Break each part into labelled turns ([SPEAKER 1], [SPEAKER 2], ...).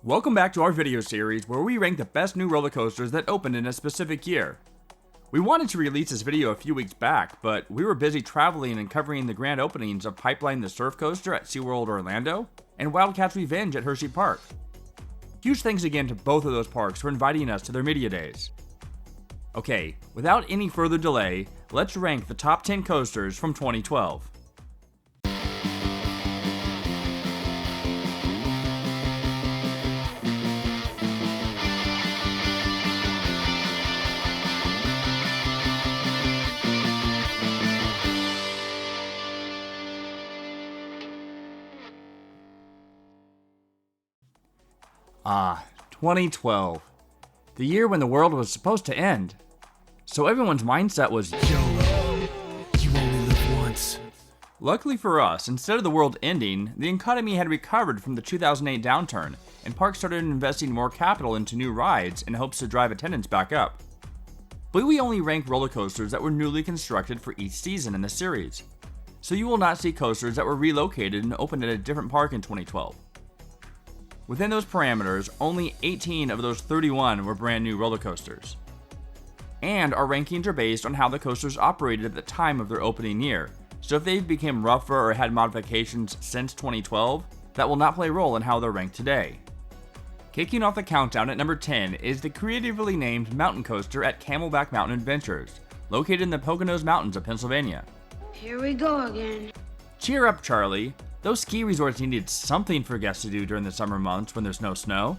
[SPEAKER 1] Welcome back to our video series where we rank the best new roller coasters that opened in a specific year. We wanted to release this video a few weeks back, but we were busy traveling and covering the grand openings of Pipeline the Surf Coaster at SeaWorld Orlando and Wildcat's Revenge at Hersheypark. Huge thanks again to both of those parks for inviting us to their media days. Okay, without any further delay, let's rank the top 10 coasters from 2012. Ah, 2012. The year when the world was supposed to end. So everyone's mindset was,
[SPEAKER 2] YOLO, you only live once.
[SPEAKER 1] Luckily for us, instead of the world ending, the economy had recovered from the 2008 downturn, and parks started investing more capital into new rides in hopes to drive attendance back up. But we only rank roller coasters that were newly constructed for each season in the series. So you will not see coasters that were relocated and opened at a different park in 2012. Within those parameters, only 18 of those 31 were brand new roller coasters. And our rankings are based on how the coasters operated at the time of their opening year, so if they've become rougher or had modifications since 2012, that will not play a role in how they're ranked today. Kicking off the countdown at number 10 is the creatively named mountain coaster at Camelback Mountain Adventures, located in the Poconos Mountains of Pennsylvania.
[SPEAKER 3] Here we go again.
[SPEAKER 1] Cheer up, Charlie. Those ski resorts needed something for guests to do during the summer months when there's no snow.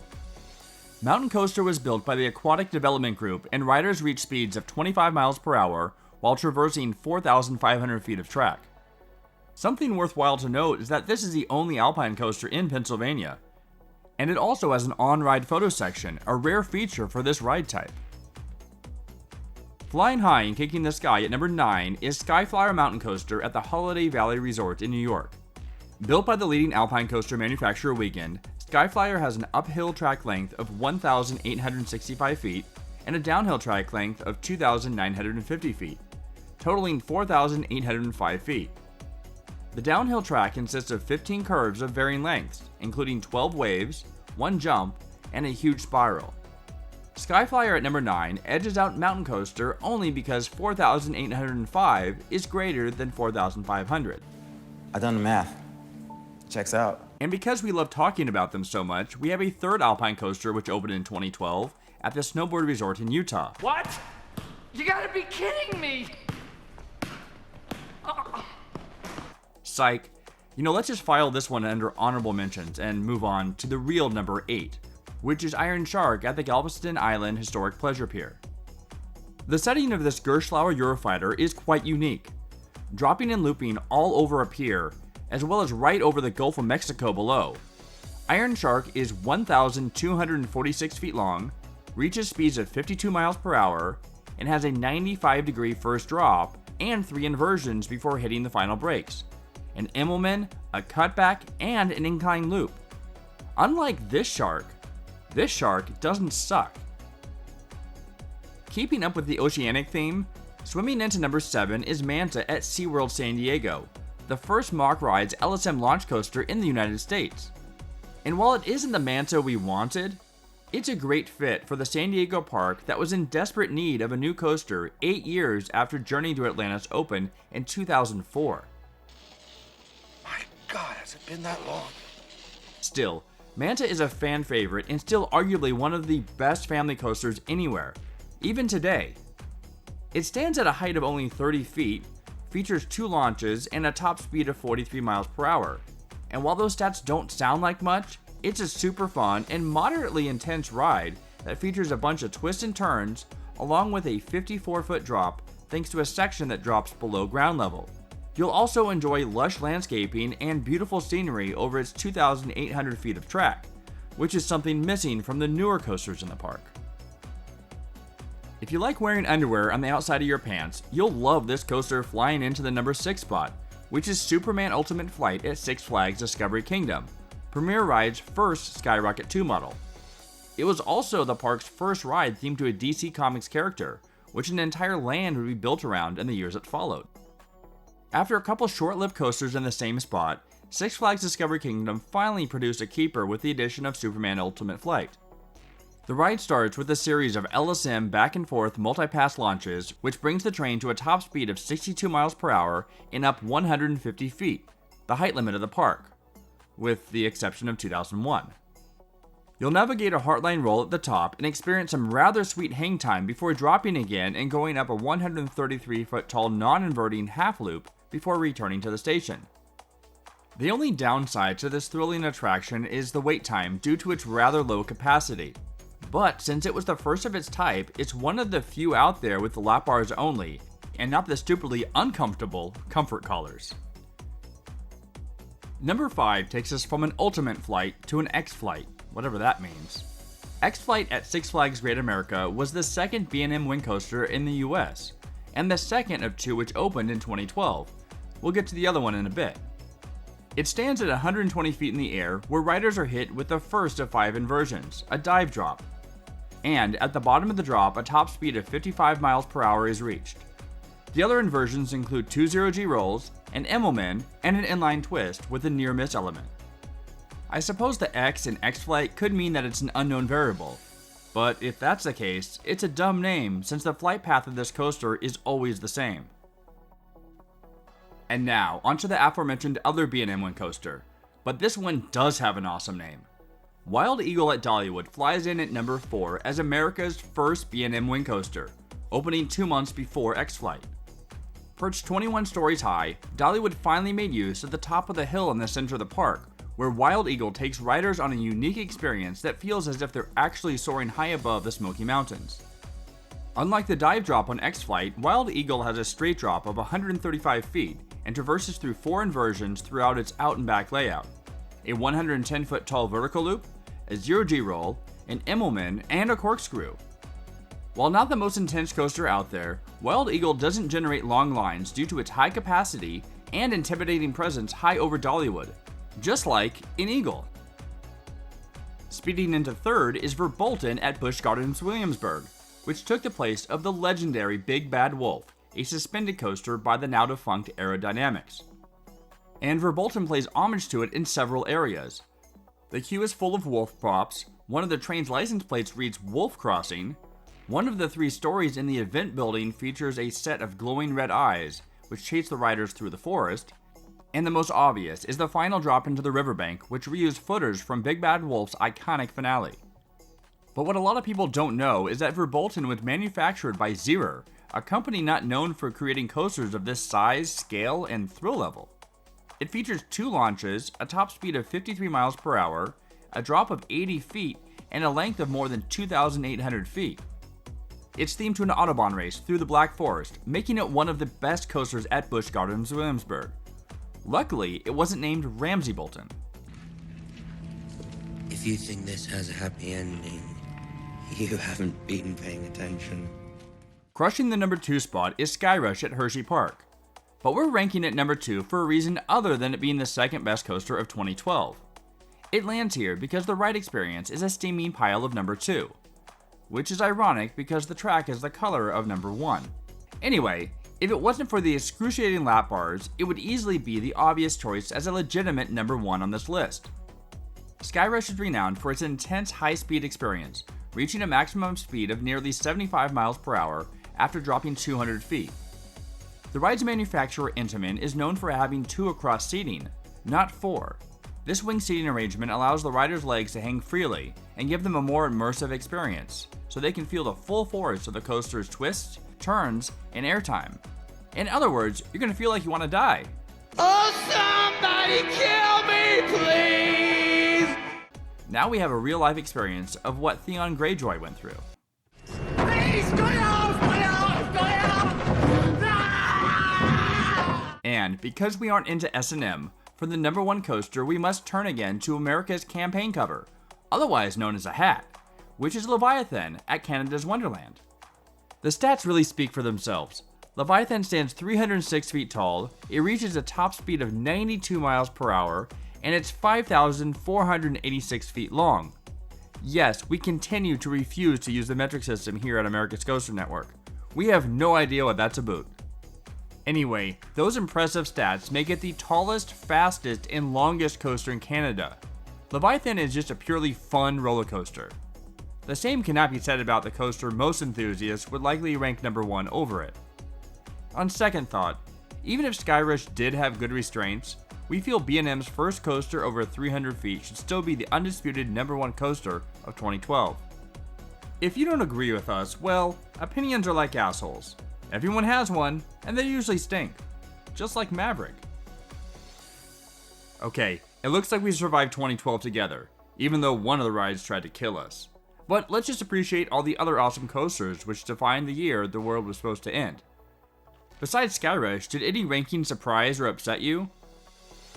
[SPEAKER 1] Mountain Coaster was built by the Aquatic Development Group, and riders reached speeds of 25 miles per hour while traversing 4,500 feet of track. Something worthwhile to note is that this is the only Alpine coaster in Pennsylvania, and it also has an on-ride photo section, a rare feature for this ride type. Flying high and kicking the sky at number 9 is Skyflyer Mountain Coaster at the Holiday Valley Resort in New York. Built by the leading Alpine coaster manufacturer Weekend, Skyflyer has an uphill track length of 1,865 feet and a downhill track length of 2,950 feet, totaling 4,805 feet. The downhill track consists of 15 curves of varying lengths, including 12 waves, 1 jump, and a huge spiral. Skyflyer at number 9 edges out Mountain Coaster only because 4,805 is greater than 4,500.
[SPEAKER 4] I've done the math. Checks out.
[SPEAKER 1] And because we love talking about them so much, we have a third Alpine coaster which opened in 2012 at the Snowboard Resort in Utah.
[SPEAKER 5] What? You gotta be kidding me!
[SPEAKER 1] Psych. Let's just file this one under honorable mentions and move on to the real number 8, which is Iron Shark at the Galveston Island Historic Pleasure Pier. The setting of this Gerstlauer Eurofighter is quite unique, dropping and looping all over a pier, as well as right over the Gulf of Mexico below. Iron Shark is 1,246 feet long, reaches speeds of 52 miles per hour, and has a 95-degree first drop and 3 inversions before hitting the final brakes, an Immelman, a cutback, and an incline loop. Unlike this shark doesn't suck. Keeping up with the oceanic theme, swimming into number 7 is Manta at SeaWorld San Diego, the first Mach Rides LSM launch coaster in the United States. And while it isn't the Manta we wanted, it's a great fit for the San Diego park that was in desperate need of a new coaster 8 years after Journey to Atlantis opened in 2004.
[SPEAKER 2] My God, has it been that long?
[SPEAKER 1] Still, Manta is a fan favorite and still arguably one of the best family coasters anywhere, even today. It stands at a height of only 30 feet, features 2 launches, and a top speed of 43 miles per hour. And while those stats don't sound like much, it's a super fun and moderately intense ride that features a bunch of twists and turns, along with a 54-foot drop thanks to a section that drops below ground level. You'll also enjoy lush landscaping and beautiful scenery over its 2,800 feet of track, which is something missing from the newer coasters in the park. If you like wearing underwear on the outside of your pants, you'll love this coaster flying into the number 6 spot, which is Superman Ultimate Flight at Six Flags Discovery Kingdom, Premier Ride's first Skyrocket 2 model. It was also the park's first ride themed to a DC Comics character, which an entire land would be built around in the years that followed. After a couple short-lived coasters in the same spot, Six Flags Discovery Kingdom finally produced a keeper with the addition of Superman Ultimate Flight. The ride starts with a series of LSM back and forth multi-pass launches, which brings the train to a top speed of 62 miles per hour and up 150 feet, the height limit of the park, with the exception of 2001. You'll navigate a Heartline roll at the top and experience some rather sweet hang time before dropping again and going up a 133-foot tall non-inverting half loop before returning to the station. The only downside to this thrilling attraction is the wait time due to its rather low capacity. But since it was the first of its type, it's one of the few out there with the lap bars only, and not the stupidly uncomfortable comfort collars. Number 5 takes us from an Ultimate Flight to an X-Flight, whatever that means. X-Flight at Six Flags Great America was the second B&M wing coaster in the US, and the second of two which opened in 2012. We'll get to the other one in a bit. It stands at 120 feet in the air, where riders are hit with the first of 5 inversions, a dive drop. And at the bottom of the drop, a top speed of 55 miles per hour is reached. The other inversions include 2 0G rolls, an Immelman, and an inline twist with a near-miss element. I suppose the X in X-Flight could mean that it's an unknown variable, but if that's the case, it's a dumb name since the flight path of this coaster is always the same. And now, onto the aforementioned other B&M wing coaster, but this one does have an awesome name. Wild Eagle at Dollywood flies in at number 4 as America's first B&M wing coaster, opening 2 months before X-Flight. Perched 21 stories high, Dollywood finally made use of the top of the hill in the center of the park, where Wild Eagle takes riders on a unique experience that feels as if they're actually soaring high above the Smoky Mountains. Unlike the dive drop on X-Flight, Wild Eagle has a straight drop of 135 feet and traverses through 4 inversions throughout its out and back layout: a 110-foot tall vertical loop, a 0G roll, an Immelman, and a corkscrew. While not the most intense coaster out there, Wild Eagle doesn't generate long lines due to its high capacity and intimidating presence high over Dollywood, just like in Eagle. Speeding into third is Verbolten at Busch Gardens Williamsburg, which took the place of the legendary Big Bad Wolf, a suspended coaster by the now defunct Aerodynamics. And Verbolten plays homage to it in several areas. The queue is full of wolf props, one of the train's license plates reads Wolf Crossing, one of the 3 stories in the event building features a set of glowing red eyes, which chase the riders through the forest, and the most obvious is the final drop into the riverbank, which reused footers from Big Bad Wolf's iconic finale. But what a lot of people don't know is that Verbolten was manufactured by Zierer, a company not known for creating coasters of this size, scale, and thrill level. It features 2 launches, a top speed of 53 miles per hour, a drop of 80 feet, and a length of more than 2,800 feet. It's themed to an Autobahn race through the Black Forest, making it one of the best coasters at Busch Gardens Williamsburg. Luckily, it wasn't named Ramsey Bolton.
[SPEAKER 6] If you think this has a happy ending, you haven't been paying attention.
[SPEAKER 1] Crushing the number 2 spot is Skyrush at Hersheypark, but we're ranking it number 2 for a reason other than it being the second best coaster of 2012. It lands here because the ride experience is a steaming pile of number 2, which is ironic because the track is the color of number 1. Anyway, if it wasn't for the excruciating lap bars, it would easily be the obvious choice as a legitimate number 1 on this list. Skyrush is renowned for its intense high-speed experience, reaching a maximum speed of nearly 75 miles per hour after dropping 200 feet. The ride's manufacturer, Intamin, is known for having 2 across seating, not 4. This wing seating arrangement allows the rider's legs to hang freely and give them a more immersive experience, so they can feel the full force of the coaster's twists, turns, and airtime. In other words, you're going to feel like you want to die.
[SPEAKER 5] Oh, somebody kill me, please!
[SPEAKER 1] Now we have a real-life experience of what Theon Greyjoy went through.
[SPEAKER 5] Please, go off! Go off! Go off! Ah!
[SPEAKER 1] And because we aren't into S&M, for the number 1 coaster, we must turn again to America's campaign cover, otherwise known as a hat, which is Leviathan at Canada's Wonderland. The stats really speak for themselves. Leviathan stands 306 feet tall, it reaches a top speed of 92 miles per hour, and it's 5,486 feet long. Yes, we continue to refuse to use the metric system here at America's Coaster Network. We have no idea what that's about. Anyway, those impressive stats make it the tallest, fastest, and longest coaster in Canada. Leviathan is just a purely fun roller coaster. The same cannot be said about the coaster most enthusiasts would likely rank number 1 over it. On second thought, even if Skyrush did have good restraints, we feel B&M's first coaster over 300 feet should still be the undisputed number 1 coaster of 2012. If you don't agree with us, well, opinions are like assholes. Everyone has one, and they usually stink. Just like Maverick. Okay, it looks like we survived 2012 together, even though one of the rides tried to kill us. But let's just appreciate all the other awesome coasters which defined the year the world was supposed to end. Besides Skyrush, did any ranking surprise or upset you?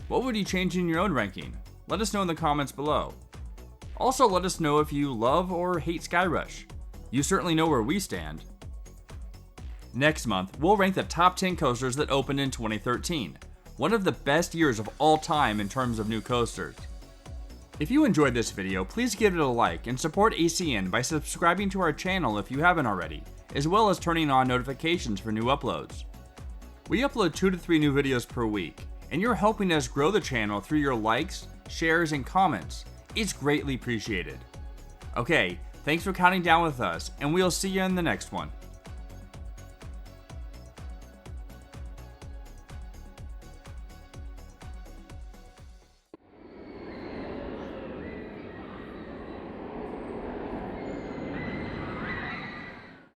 [SPEAKER 1] What would you change in your own ranking? Let us know in the comments below. Also, let us know if you love or hate Skyrush. You certainly know where we stand. Next month, we'll rank the top 10 coasters that opened in 2013, one of the best years of all time in terms of new coasters. If you enjoyed this video, please give it a like and support ACN by subscribing to our channel if you haven't already, as well as turning on notifications for new uploads. We upload 2 to 3 new videos per week, and you're helping us grow the channel through your likes, shares, and comments. It's greatly appreciated. Okay, thanks for counting down with us, and we'll see you in the next one.